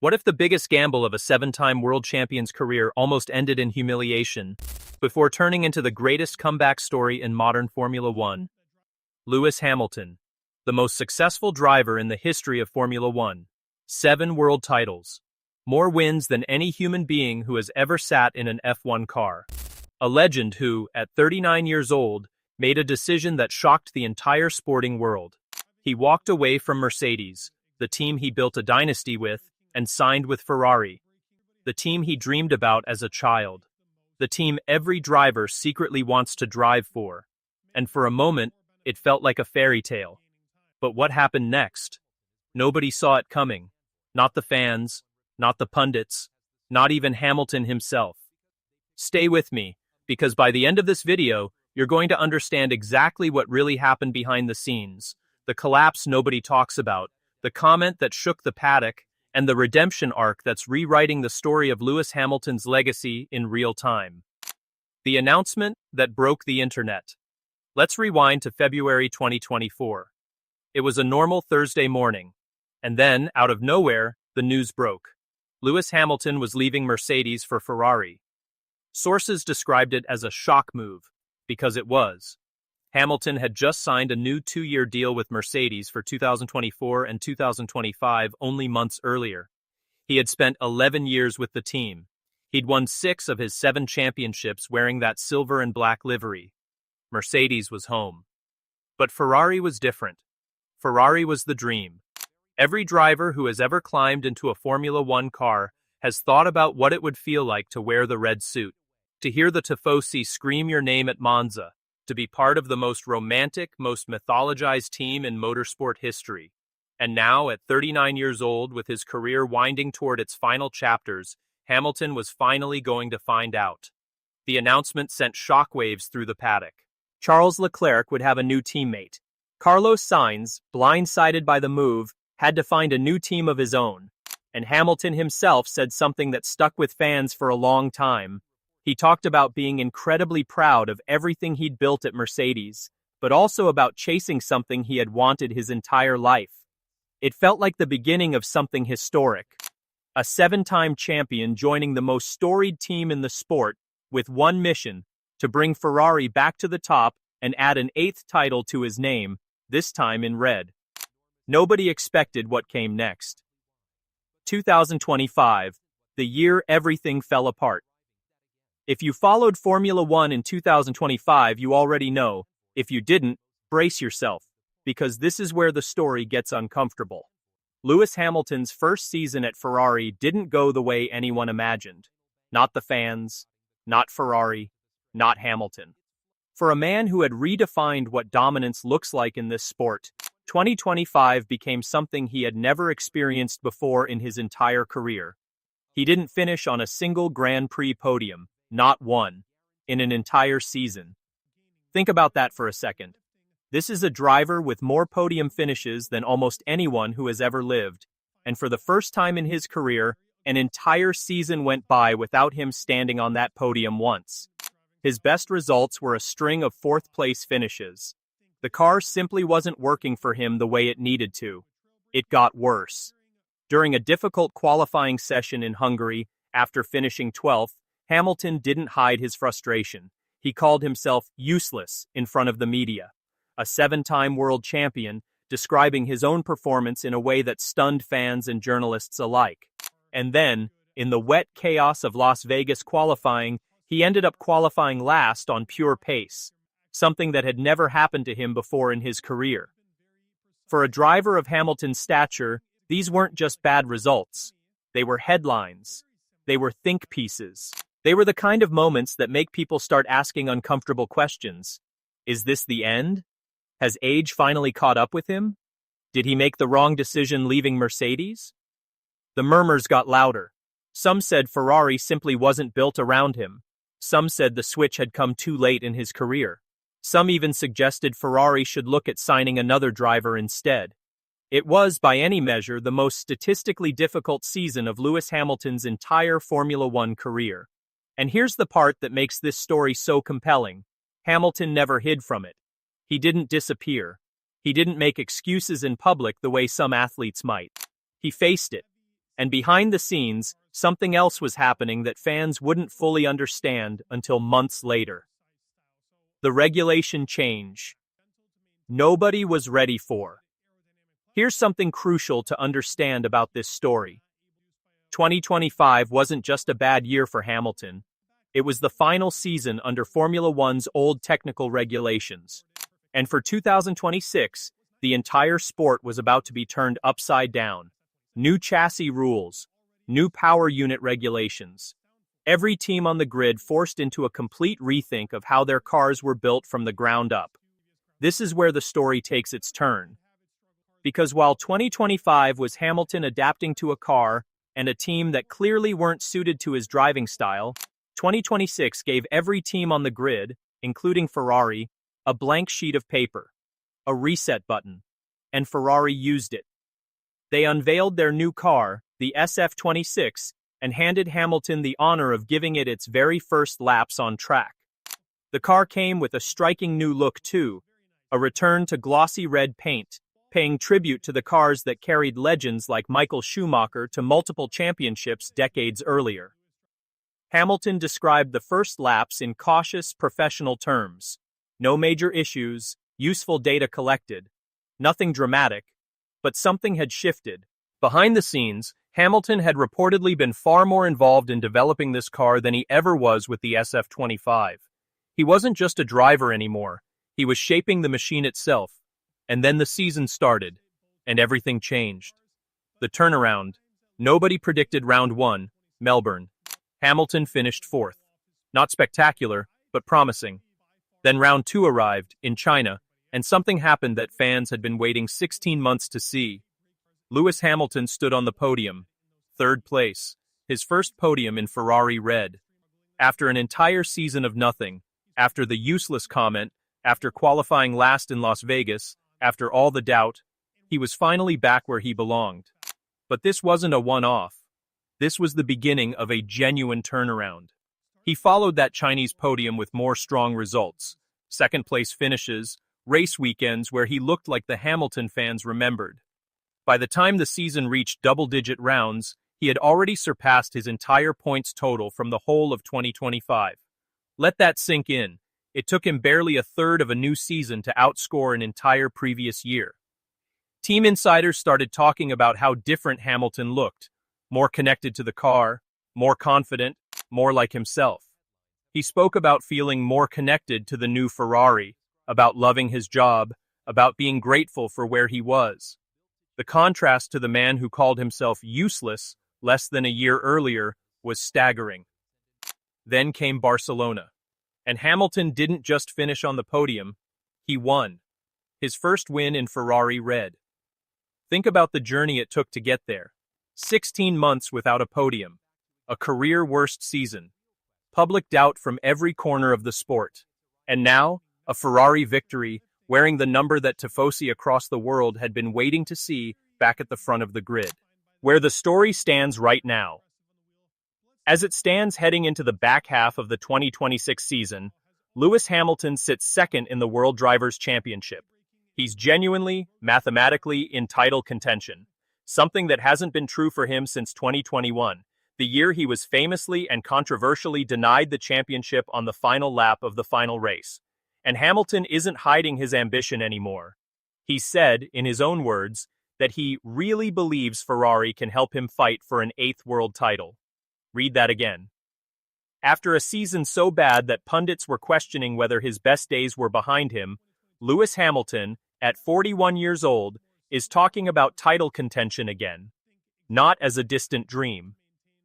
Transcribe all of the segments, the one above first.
What if the biggest gamble of a seven-time world champion's career almost ended in humiliation before turning into the greatest comeback story in modern Formula One? Lewis Hamilton, the most successful driver in the history of Formula One. 7 world titles. More wins than any human being who has ever sat in an F1 car. A legend who, at 39 years old, made a decision that shocked the entire sporting world. He walked away from Mercedes, the team he built a dynasty with, and signed with Ferrari, the team he dreamed about as a child, the team every driver secretly wants to drive for. And for a moment, it felt like a fairy tale. But what happened next? Nobody saw it coming. Not the fans, not the pundits, not even Hamilton himself. Stay with me, because by the end of this video, you're going to understand exactly what really happened behind the scenes, the collapse nobody talks about, the comment that shook the paddock, and the redemption arc that's rewriting the story of Lewis Hamilton's legacy in real time. The announcement that broke the internet. Let's rewind to February 2024. It was a normal Thursday morning, and then, out of nowhere, the news broke. Lewis Hamilton was leaving Mercedes for Ferrari. Sources described it as a shock move, because it was. Hamilton had just signed a new 2-year deal with Mercedes for 2024 and 2025 only months earlier. He had spent 11 years with the team. He'd won 6 of his 7 championships wearing that silver and black livery. Mercedes was home. But Ferrari was different. Ferrari was the dream. Every driver who has ever climbed into a Formula One car has thought about what it would feel like to wear the red suit, to hear the Tifosi scream your name at Monza, to be part of the most romantic, most mythologized team in motorsport history. And now, at 39 years old, with his career winding toward its final chapters, Hamilton was finally going to find out. The announcement sent shockwaves through the paddock. Charles Leclerc would have a new teammate. Carlos Sainz, blindsided by the move, had to find a new team of his own. And Hamilton himself said something that stuck with fans for a long time. He talked about being incredibly proud of everything he'd built at Mercedes, but also about chasing something he had wanted his entire life. It felt like the beginning of something historic. A 7-time champion joining the most storied team in the sport with one mission, to bring Ferrari back to the top and add an 8th title to his name, this time in red. Nobody expected what came next. 2025, the year everything fell apart. If you followed Formula One in 2025, you already know. If you didn't, brace yourself, because this is where the story gets uncomfortable. Lewis Hamilton's first season at Ferrari didn't go the way anyone imagined. Not the fans, not Ferrari, not Hamilton. For a man who had redefined what dominance looks like in this sport, 2025 became something he had never experienced before in his entire career. He didn't finish on a single Grand Prix podium. Not one, in an entire season. Think about that for a second. This is a driver with more podium finishes than almost anyone who has ever lived, and for the first time in his career, an entire season went by without him standing on that podium once. His best results were a string of 4th-place finishes. The car simply wasn't working for him the way it needed to. It got worse. During a difficult qualifying session in Hungary, after finishing 12th, Hamilton didn't hide his frustration. He called himself useless in front of the media. A 7-time world champion, describing his own performance in a way that stunned fans and journalists alike. And then, in the wet chaos of Las Vegas qualifying, he ended up qualifying last on pure pace, something that had never happened to him before in his career. For a driver of Hamilton's stature, these weren't just bad results. They were headlines. They were think pieces. They were the kind of moments that make people start asking uncomfortable questions. Is this the end? Has age finally caught up with him? Did he make the wrong decision leaving Mercedes? The murmurs got louder. Some said Ferrari simply wasn't built around him. Some said the switch had come too late in his career. Some even suggested Ferrari should look at signing another driver instead. It was, by any measure, the most statistically difficult season of Lewis Hamilton's entire Formula One career. And here's the part that makes this story so compelling. Hamilton never hid from it. He didn't disappear. He didn't make excuses in public the way some athletes might. He faced it. And behind the scenes, something else was happening that fans wouldn't fully understand until months later. The regulation change. Nobody was ready for. Here's something crucial to understand about this story. 2025 wasn't just a bad year for Hamilton. It was the final season under Formula One's old technical regulations. And for 2026, the entire sport was about to be turned upside down. New chassis rules, new power unit regulations. Every team on the grid forced into a complete rethink of how their cars were built from the ground up. This is where the story takes its turn. Because while 2025 was Hamilton adapting to a car and a team that clearly weren't suited to his driving style, 2026 gave every team on the grid, including Ferrari, a blank sheet of paper, a reset button, and Ferrari used it. They unveiled their new car, the SF26, and handed Hamilton the honor of giving it its very first laps on track. The car came with a striking new look too, a return to glossy red paint, paying tribute to the cars that carried legends like Michael Schumacher to multiple championships decades earlier. Hamilton described the first laps in cautious, professional terms. No major issues, useful data collected, nothing dramatic, but something had shifted. Behind the scenes, Hamilton had reportedly been far more involved in developing this car than he ever was with the SF25. He wasn't just a driver anymore, he was shaping the machine itself. And then the season started, and everything changed. The turnaround. Nobody predicted round 1, Melbourne. Hamilton finished 4th. Not spectacular, but promising. Then round 2 arrived, in China, and something happened that fans had been waiting 16 months to see. Lewis Hamilton stood on the podium, 3rd place, his first podium in Ferrari red. After an entire season of nothing, after the useless comment, after qualifying last in Las Vegas, after all the doubt, he was finally back where he belonged. But this wasn't a one-off. This was the beginning of a genuine turnaround. He followed that Chinese podium with more strong results, 2nd-place finishes, race weekends where he looked like the Hamilton fans remembered. By the time the season reached double-digit rounds, he had already surpassed his entire points total from the whole of 2025. Let that sink in. It took him barely a third of a new season to outscore an entire previous year. Team insiders started talking about how different Hamilton looked, more connected to the car, more confident, more like himself. He spoke about feeling more connected to the new Ferrari, about loving his job, about being grateful for where he was. The contrast to the man who called himself useless less than a year earlier was staggering. Then came Barcelona. And Hamilton didn't just finish on the podium, he won. His first win in Ferrari red. Think about the journey it took to get there. 16 months without a podium. A career-worst season. Public doubt from every corner of the sport. And now, a Ferrari victory, wearing the number that tifosi across the world had been waiting to see back at the front of the grid. Where the story stands right now. As it stands heading into the back half of the 2026 season, Lewis Hamilton sits 2nd in the World Drivers' Championship. He's genuinely, mathematically in title contention, something that hasn't been true for him since 2021, the year he was famously and controversially denied the championship on the final lap of the final race. And Hamilton isn't hiding his ambition anymore. He said, in his own words, that he really believes Ferrari can help him fight for an 8th world title. Read that again. After a season so bad that pundits were questioning whether his best days were behind him, Lewis Hamilton, at 41 years old, is talking about title contention again. Not as a distant dream.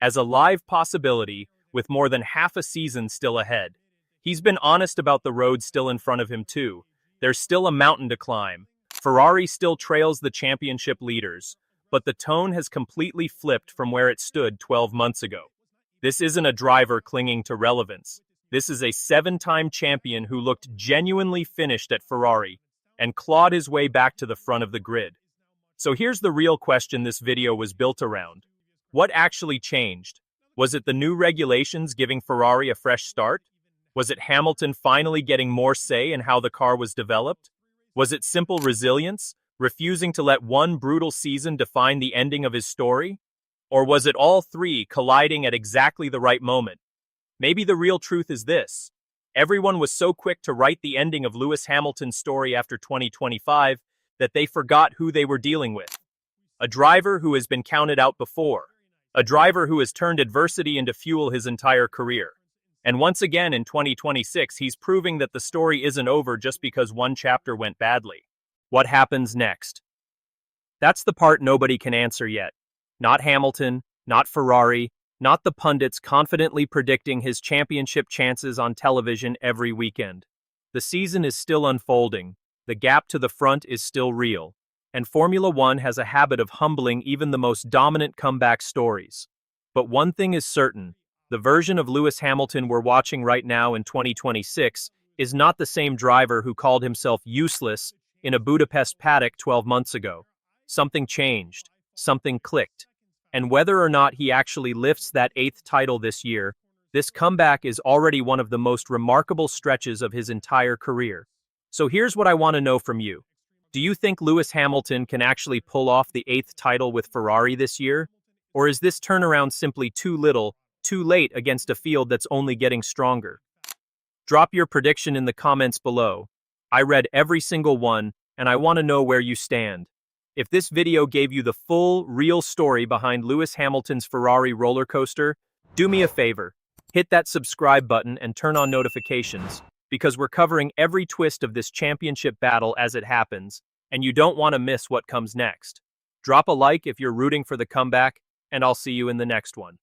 As a live possibility, with more than half a season still ahead. He's been honest about the road still in front of him too. There's still a mountain to climb. Ferrari still trails the championship leaders, but the tone has completely flipped from where it stood 12 months ago. This isn't a driver clinging to relevance. This is a 7-time champion who looked genuinely finished at Ferrari and clawed his way back to the front of the grid. So here's the real question this video was built around. What actually changed? Was it the new regulations giving Ferrari a fresh start? Was it Hamilton finally getting more say in how the car was developed? Was it simple resilience, refusing to let one brutal season define the ending of his story? Or was it all three colliding at exactly the right moment? Maybe the real truth is this. Everyone was so quick to write the ending of Lewis Hamilton's story after 2025 that they forgot who they were dealing with. A driver who has been counted out before. A driver who has turned adversity into fuel his entire career. And once again in 2026, he's proving that the story isn't over just because one chapter went badly. What happens next? That's the part nobody can answer yet. Not Hamilton, not Ferrari, not the pundits confidently predicting his championship chances on television every weekend. The season is still unfolding, the gap to the front is still real, and Formula One has a habit of humbling even the most dominant comeback stories. But one thing is certain, the version of Lewis Hamilton we're watching right now in 2026 is not the same driver who called himself useless in a Budapest paddock 12 months ago. Something changed, something clicked. And whether or not he actually lifts that 8th title this year, this comeback is already one of the most remarkable stretches of his entire career. So here's what I want to know from you. Do you think Lewis Hamilton can actually pull off the 8th title with Ferrari this year? Or is this turnaround simply too little, too late against a field that's only getting stronger? Drop your prediction in the comments below. I read every single one, and I want to know where you stand. If this video gave you the full, real story behind Lewis Hamilton's Ferrari roller coaster, do me a favor, hit that subscribe button and turn on notifications, because we're covering every twist of this championship battle as it happens, and you don't want to miss what comes next. Drop a like if you're rooting for the comeback, and I'll see you in the next one.